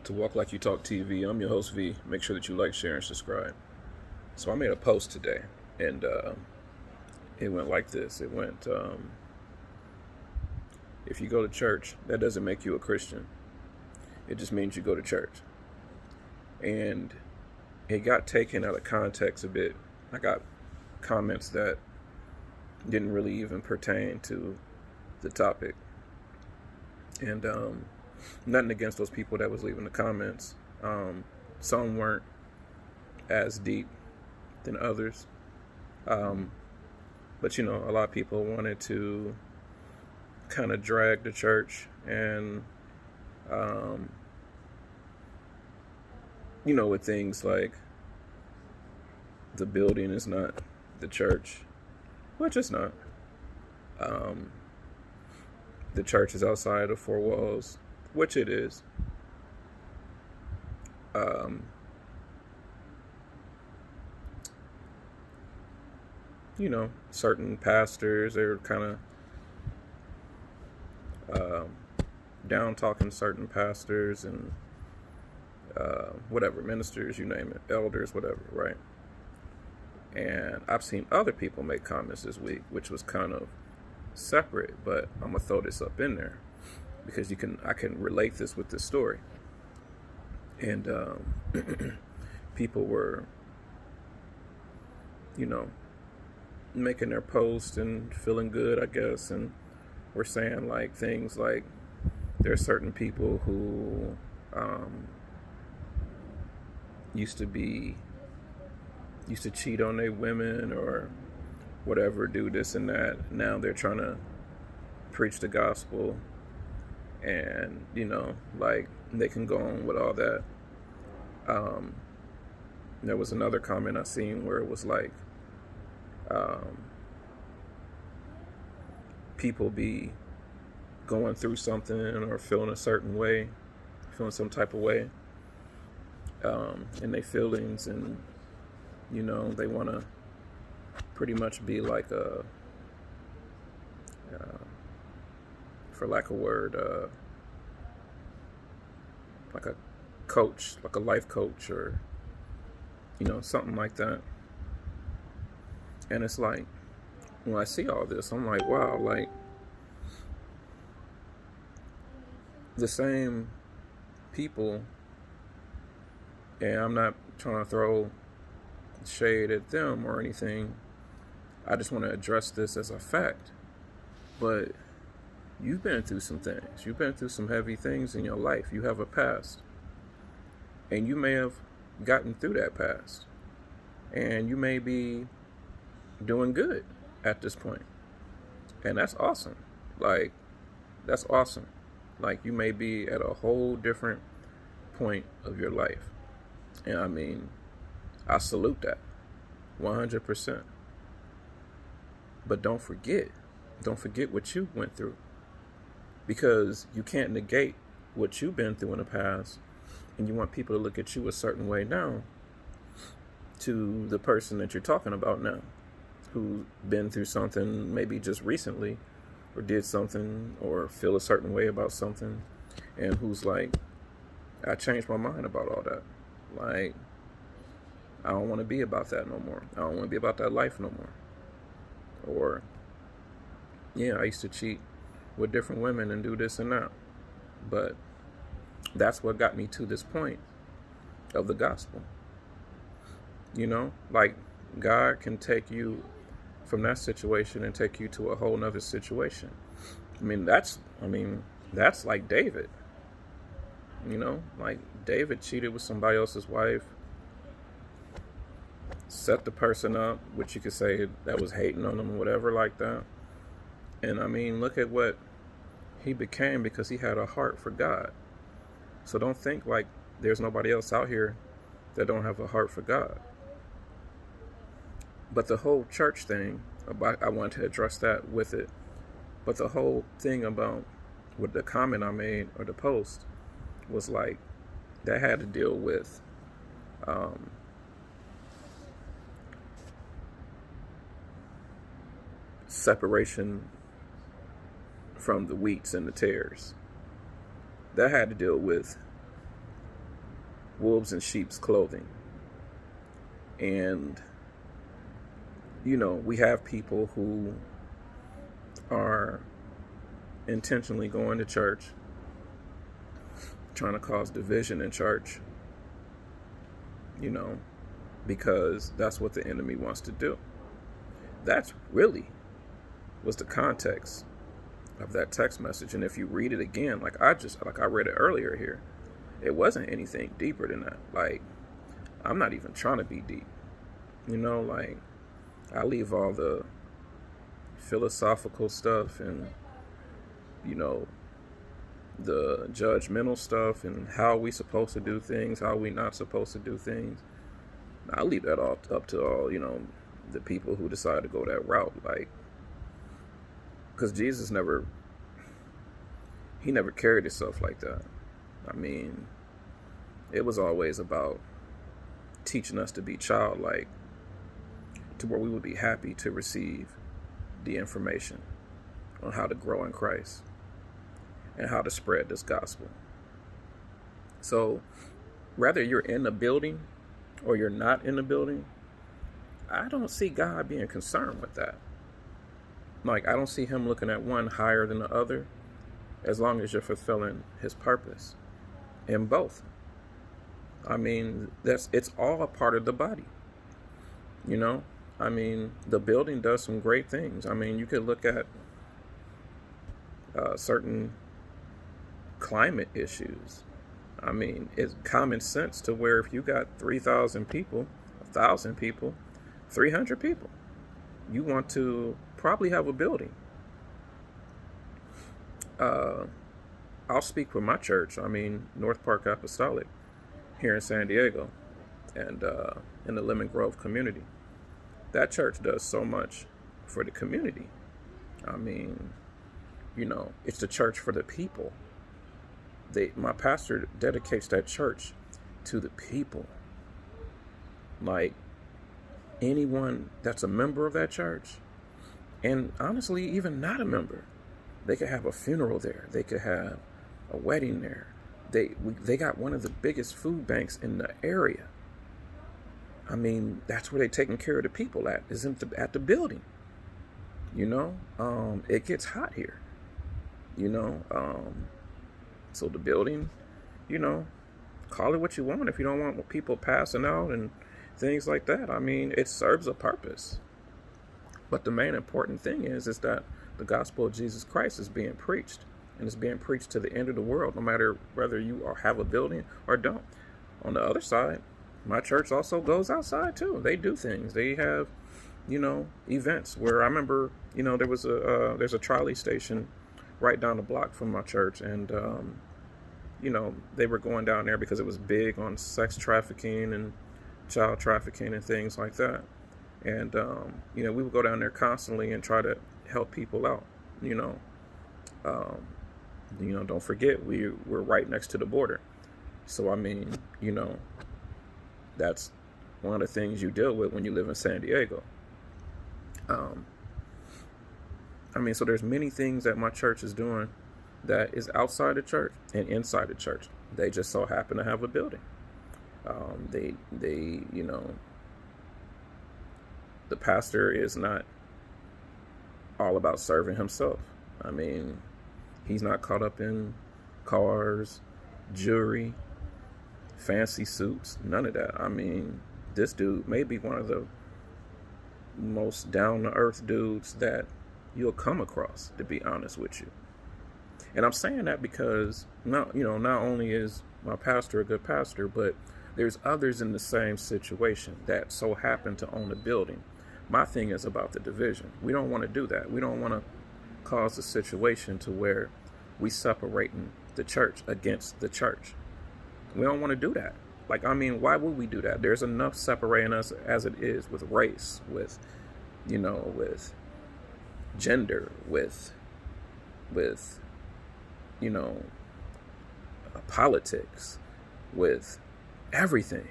to Walk Like You Talk TV. I'm your host V. Make sure that you like, share, and subscribe. So I made a post today, and it went like this. It went, if you go to church, that doesn't make you a Christian. It just means you go to church. And it got taken out of context a bit. I got comments that didn't really even pertain to the topic. And nothing against those people that was leaving the comments. Some weren't as deep than others. But, a lot of people wanted to kind of drag the church and, with things like the building is not the church, which it's not. The church is outside of four walls, which it is. Certain pastors are kind of down talking certain pastors and whatever, ministers, you name it, elders, whatever, right? And I've seen other people make comments this week, which was kind of separate, but I'm gonna throw this up in there because I can relate this with this story. And people were, making their post and feeling good, I guess, and we're saying like things like there are certain people who used to cheat on their women or whatever, do this and that. Now they're trying to preach the gospel, and like they can go on with all that. There was another comment I seen where it was like people be going through something or feeling a certain way, feeling some type of way in their feelings, and they want to pretty much be like a for lack of a word, like a coach, like a life coach, or something like that. And it's like, when I see all this, I'm like, wow, like the same people, and I'm not trying to throw shade at them or anything. I just want to address this as a fact. But you've been through some things. You've been through some heavy things in your life. You have a past. And you may have gotten through that past. And you may be doing good at this point. And that's awesome. Like, that's awesome. Like, you may be at a whole different point of your life. And I mean, I salute that 100%. But don't forget what you went through, because you can't negate what you've been through in the past, and you want people to look at you a certain way now to the person that you're talking about now, who's been through something maybe just recently, or did something, or feel a certain way about something, and who's like, I changed my mind about all that. Like, I don't want to be about that no more. I don't want to be about that life no more. Or, yeah, I used to cheat with different women and do this and that. But that's what got me to this point of the gospel. Like, God can take you from that situation and take you to a whole nother situation. That's like David. Like David cheated with somebody else's wife, set the person up, which you could say that was hating on him or whatever like that. And look at what he became because he had a heart for God. So don't think like there's nobody else out here that don't have a heart for God. But the whole church thing, I wanted to address that with it. But the whole thing about with the comment I made or the post was like, that had to deal with separation from the wheats and the tares. That had to deal with wolves in sheep's clothing. And, we have people who are intentionally going to church, trying to cause division in church, because that's what the enemy wants to do. That's really was the context of that text message. And if you read it again, like I read it earlier here, it wasn't anything deeper than that. Like, I'm not even trying to be deep. Like, I leave all the philosophical stuff and, the judgmental stuff and how we supposed to do things, how we not supposed to do things. I leave that all up to all, the people who decide to go that route. Like, because Jesus never carried himself like that. I mean, it was always about teaching us to be childlike, to where we would be happy to receive the information on how to grow in Christ and how to spread this gospel. So whether you're in the building or you're not in the building, I don't see God being concerned with that. Like, I don't see him looking at one higher than the other, as long as you're fulfilling his purpose in both. I mean, it's all a part of the body. I mean, the building does some great things. I mean, you could look at certain climate issues. I mean, it's common sense to where if you got 3,000 people, 1,000 people, 300 people, you want to probably have a building. I'll speak for my church. I mean, North Park Apostolic here in San Diego and in the Lemon Grove community. That church does so much for the community. I mean, it's the church for the people. My pastor dedicates that church to the people. Like, anyone that's a member of that church, and honestly, even not a member, they could have a funeral there. They could have a wedding there. They got one of the biggest food banks in the area. I mean, that's where they're taking care of the people at the building. It gets hot here. So the building, call it what you want. If you don't want people passing out and things like that, I mean, it serves a purpose. But the main important thing is that the gospel of Jesus Christ is being preached, and it's being preached to the end of the world, no matter whether you have a building or don't. On the other side, my church also goes outside too. They do things. They have, events where I remember, there's a trolley station right down the block from my church, and they were going down there because it was big on sex trafficking and child trafficking and things like that. And we would go down there constantly and try to help people out. Don't forget we're right next to the border. So I mean, that's one of the things you deal with when you live in San Diego. So there's many things that my church is doing that is outside the church and inside the church. They just so happen to have a building. The pastor is not all about serving himself. I mean, he's not caught up in cars, jewelry, fancy suits, none of that. I mean, this dude may be one of the most down-to-earth dudes that you'll come across, to be honest with you. And I'm saying that because not only is my pastor a good pastor, but there's others in the same situation that so happen to own a building. My thing is about the division. We don't want to do that. We don't want to cause a situation to where we separating the church against the church. We don't want to do that. Like, I mean, why would we do that? There's enough separating us as it is with race, with gender, with politics, with everything.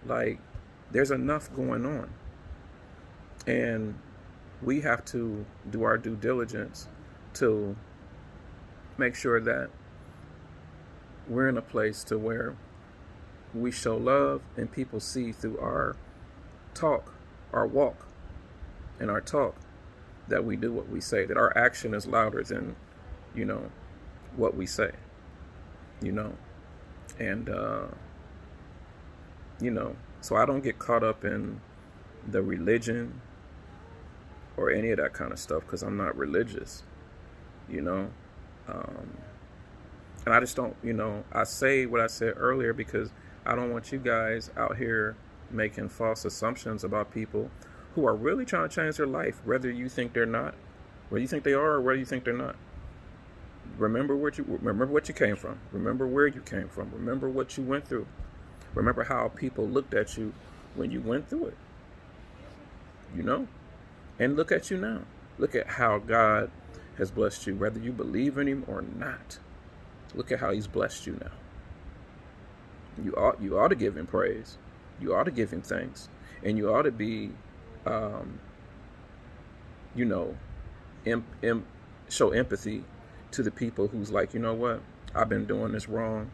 Like, there's enough going on. And we have to do our due diligence to make sure that we're in a place to where we show love and people see through our talk, our walk, and our talk that we do what we say, that our action is louder than, you know, what we say, you know. And, you know, so I don't get caught up in the religion or any of that kind of stuff because I'm not religious, you know. And I just don't, you know, I say what I said earlier because I don't want you guys out here making false assumptions about people who are really trying to change their life, whether you think they're not, whether you think they are, or whether you think they're not. Remember what you came from. Remember where you came from. Remember what you went through. Remember how people looked at you when you went through it. You know? And look at you now. Look at how God has blessed you, whether you believe in him or not. Look at how he's blessed you now. You ought to give him praise. You ought to give him thanks. And you ought to be, you know, show empathy to the people who's like, you know what, I've been doing this wrong.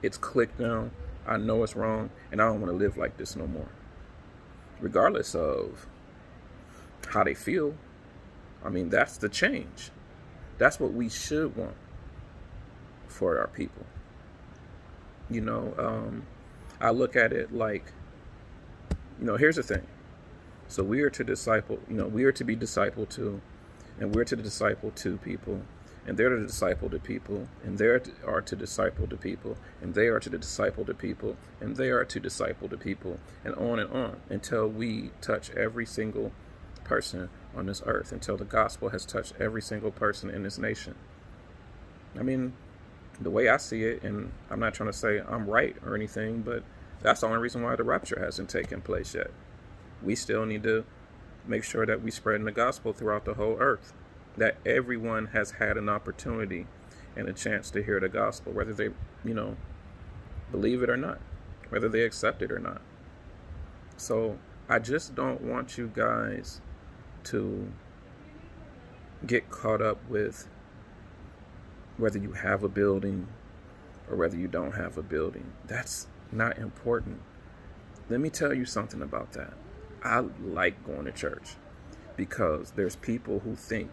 It's clicked now. I know it's wrong, and I don't want to live like this no more. Regardless of how they feel. I mean, that's the change. That's what we should want for our people. You know, I look at it like, you know, here's the thing. So we are to disciple, you know, we are to be discipled to, and we're to disciple to people, and they're to disciple to people, and they are to disciple to people, and they are to disciple to people, and they are to disciple to people, and on until we touch every single person on this earth, until the gospel has touched every single person in this nation. I mean, the way I see it, and I'm not trying to say I'm right or anything, but that's the only reason why the rapture hasn't taken place yet. We still need to make sure that we spread the gospel throughout the whole earth, that everyone has had an opportunity and a chance to hear the gospel, whether they, you know, believe it or not, whether they accept it or not. So I just don't want you guys to get caught up with whether you have a building or whether you don't have a building. That's not important. Let me tell you something about that. I like going to church because there's people who think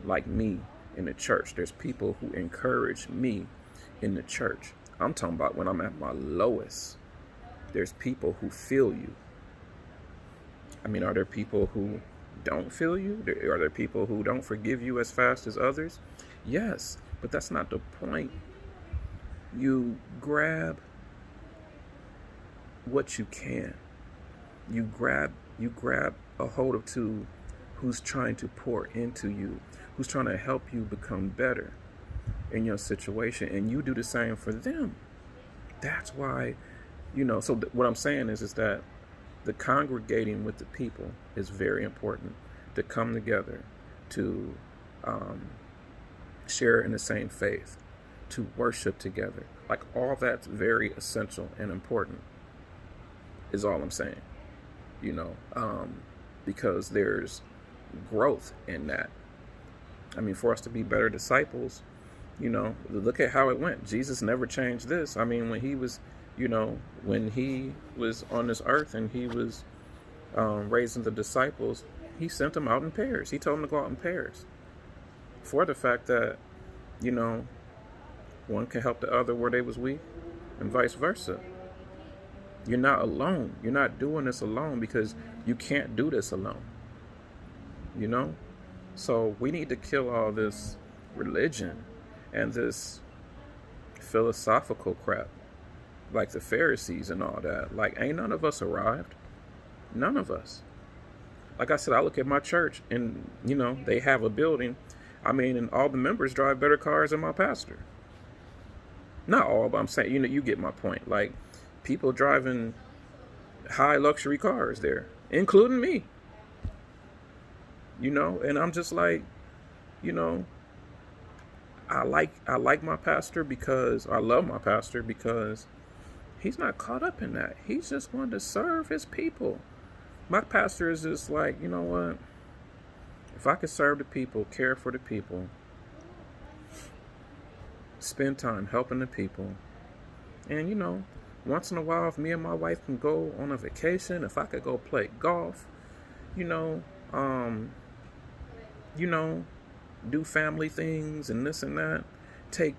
like me in the church. There's people who encourage me in the church. I'm talking about when I'm at my lowest. There's people who feel you. I mean, are there people who don't feel you? Are there people who don't forgive you as fast as others? Yes, but that's not the point. You grab what you can. You grab a hold of two who's trying to pour into you, who's trying to help you become better in your situation, and you do the same for them. That's why, you know, so what I'm saying is that the congregating with the people is very important, to come together, to share in the same faith, to worship together. Like, all that's very essential and important is all I'm saying, you know, because there's growth in that. I mean, for us to be better disciples, you know, look at how it went. Jesus never changed this. I mean, when he was, you know, when he was on this earth and he was raising the disciples, he sent them out in pairs. He told them to go out in pairs for the fact that, you know, one can help the other where they was weak and vice versa. You're not alone. You're not doing this alone because you can't do this alone. You know? So we need to kill all this religion and this philosophical crap like the Pharisees and all that. Like, ain't none of us arrived. None of us. Like I said, I look at my church and, you know, they have a building. I mean, and all the members drive better cars than my pastor. Not all, but I'm saying, you know, you get my point. Like, people driving high luxury cars there, including me. You know, and I'm just like, you know, I like my pastor because I love my pastor because he's not caught up in that. He's just wanting to serve his people. My pastor is just like, you know what? If I could serve the people, care for the people, spend time helping the people, And, you know, once in a while, if me and my wife can go on a vacation, if I could go play golf, you know, you know, do family things and this and that, take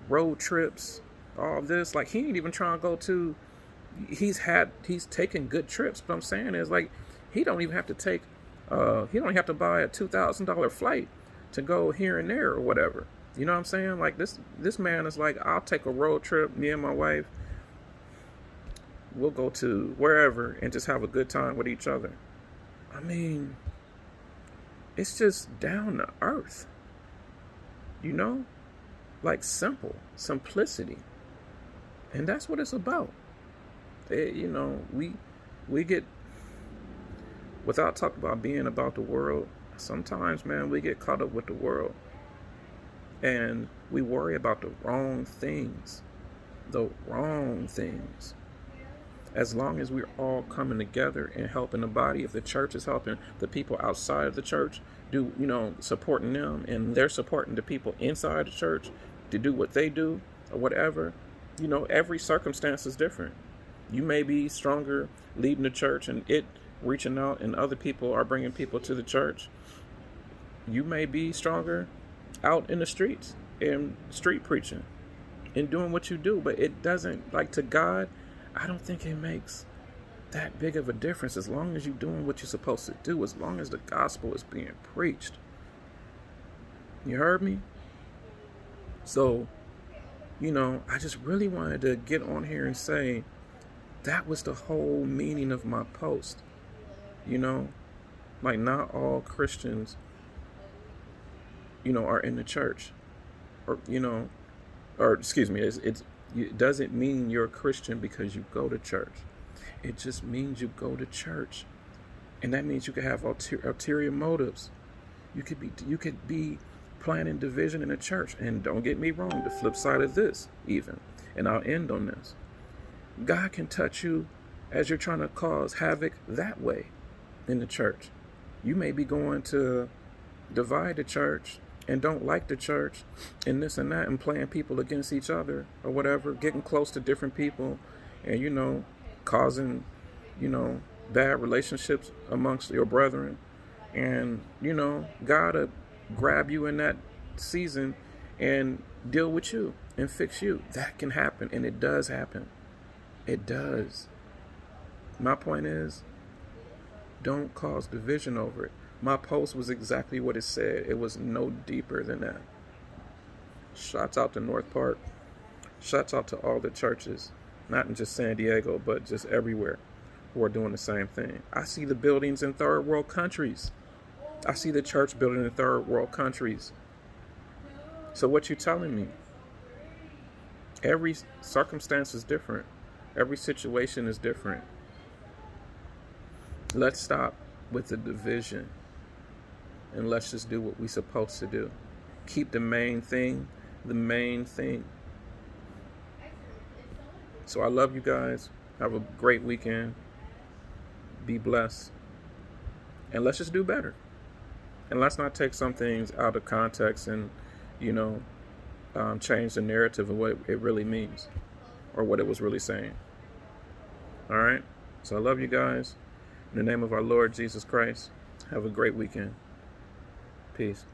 road trips, all this. Like, he ain't even trying to go to, he's taken good trips. But I'm saying is, like, he don't even have to take, he don't have to buy a $2,000 flight to go here and there or whatever. You know what I'm saying? Like, this man is like, I'll take a road trip, me and my wife, we'll go to wherever and just have a good time with each other. I mean, it's just down to earth, you know, like simplicity. And that's what it's about. You know, we get, without talking about being about the world, sometimes, man, we get caught up with the world and we worry about the wrong things. As long as we're all coming together and helping the body, if the church is helping the people outside of the church, supporting them, and they're supporting the people inside the church to do what they do or whatever, you know, every circumstance is different. You may be stronger leading the church and it reaching out and other people are bringing people to the church. You may be stronger out in the streets and street preaching and doing what you do, but it doesn't, like, to God, I don't think it makes that big of a difference as long as you're doing what you're supposed to do, as long as the gospel is being preached. You heard me? So, you know, I just really wanted to get on here and say that was the whole meaning of my post. You know, like, not all Christians, you know, are in the church, or, you know, or excuse me, it doesn't mean you're a Christian because you go to church. It just means you go to church. And that means you could have ulterior motives. You could be planning division in a church. And don't get me wrong, the flip side of this even, and I'll end on this. God can touch you as you're trying to cause havoc that way in the church. You may be going to divide the church and don't like the church and this and that and playing people against each other or whatever, getting close to different people and, you know, causing, you know, bad relationships amongst your brethren. And, you know, God will grab you in that season and deal with you and fix you. That can happen, and it does happen. It does. My point is, don't cause division over it. My post was exactly what it said. It was no deeper than that. Shouts out to North Park. Shouts out to all the churches, not in just San Diego, but just everywhere, who are doing the same thing. I see the buildings in third world countries. I see the church building in third world countries. So what you telling me? Every circumstance is different. Every situation is different. Let's stop with the division and let's just do what we're supposed to do. Keep the main thing the main thing. So I love you guys. Have a great weekend. Be blessed. And let's just do better. And let's not take some things out of context and, you know, change the narrative of what it really means or what it was really saying. All right? So I love you guys. In the name of our Lord Jesus Christ, have a great weekend. Peace.